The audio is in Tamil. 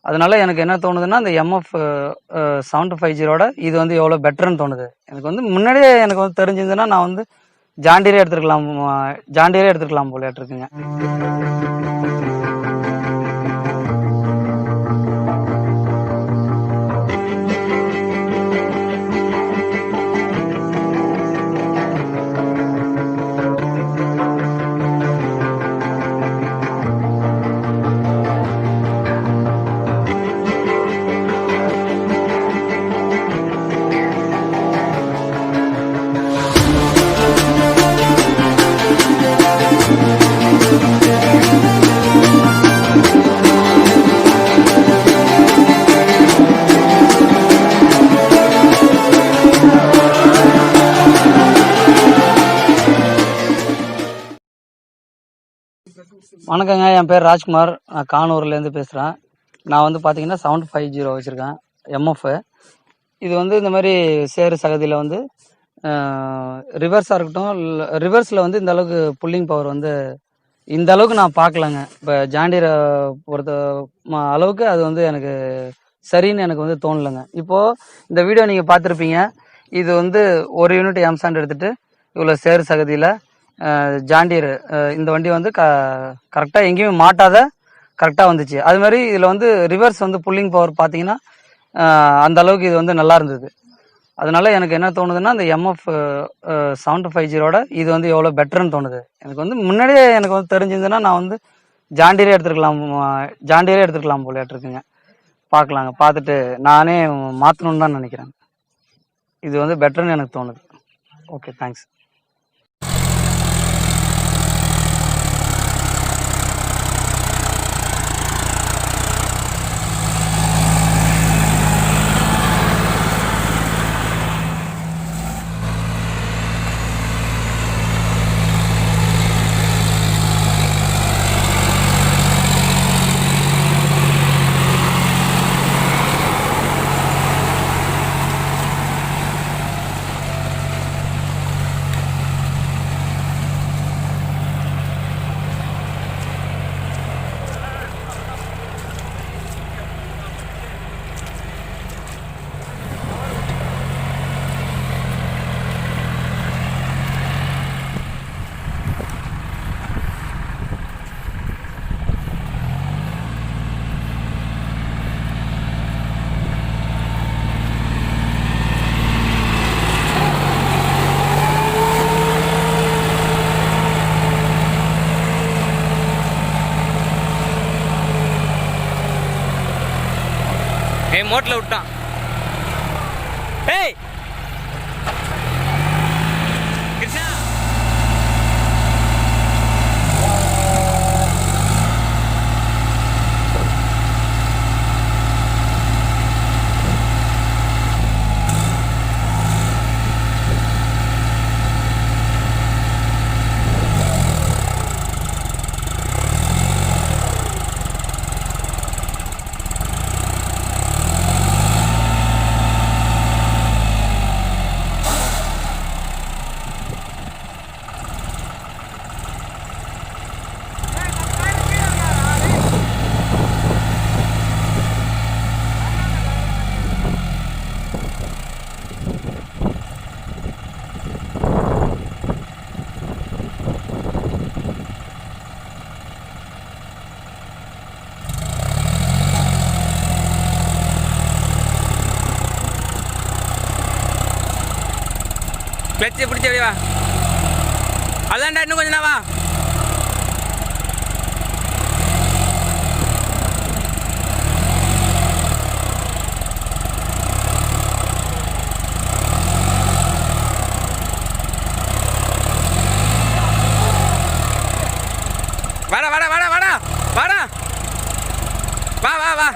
அதனால எனக்கு என்ன தோணுதுன்னா, அந்த எம்எஃப் 7250ஓட இது வந்து எவ்வளோ பெட்டர்ன்னு தோணுது. எனக்கு வந்து முன்னாடியே எனக்கு வந்து தெரிஞ்சிருந்ததுன்னா, நான் வந்து ஜான் டீரே எடுத்துருக்கலாம் போலயாட்ருக்குங்க. வணக்கங்க, என் பேர் ராஜ்குமார். நான் கானூர்லேருந்து பேசுகிறேன். நான் வந்து பார்த்தீங்கன்னா 750 வச்சுருக்கேன் எம்எஃப். இது வந்து இந்த மாதிரி சேறு சகதியில் வந்து ரிவர்ஸாக இருக்கட்டும், ரிவர்ஸில் வந்து இந்த அளவுக்கு புல்லிங் பவர் வந்து இந்த அளவுக்கு நான் பார்க்கலங்க. இப்போ ஜாண்டீரை பொறுத்த அளவுக்கு அது வந்து எனக்கு சரின்னு எனக்கு வந்து தோணலைங்க. இப்போது இந்த வீடியோ நீங்கள் பார்த்துருப்பீங்க. இது வந்து 1 யூனிட் எம்சாண்ட் எடுத்துகிட்டு இவ்வளோ சேறு சகதியில் ஜாண்டீர் இந்த வண்டி வந்து கரெக்டாக எங்கேயுமே மாட்டாத கரெக்டாக வந்துச்சு. அது மாதிரி இதில் வந்து ரிவர்ஸ் வந்து புல்லிங் பவர் பார்த்தீங்கன்னா அந்த அளவுக்கு இது வந்து நல்லா இருந்தது. அதனால எனக்கு என்ன தோணுதுன்னா, அந்த எம்எஃப் 7250ஓட இது வந்து எவ்வளோ பெட்டர்ன்னு தோணுது. எனக்கு வந்து முன்னாடியே எனக்கு வந்து தெரிஞ்சிருந்ததுன்னா, நான் வந்து ஜான் டீரே எடுத்துருக்கலாம் போலயாட்ருக்குங்க. பார்க்கலாங்க, பார்த்துட்டு நானே மாற்றணுன்னு தான் நினைக்கிறேன். இது வந்து பெட்டர்னு எனக்கு தோணுது. Okay, thanks. மோட்டில் விட்டான். ஏய் கிருஷ்ணா, கிளச்சு பிடிச்ச வா. அதான்டா, இன்னும் கொஞ்சம் வா. வாடா வாடா வாடா வாடா வாடா வா வா வா.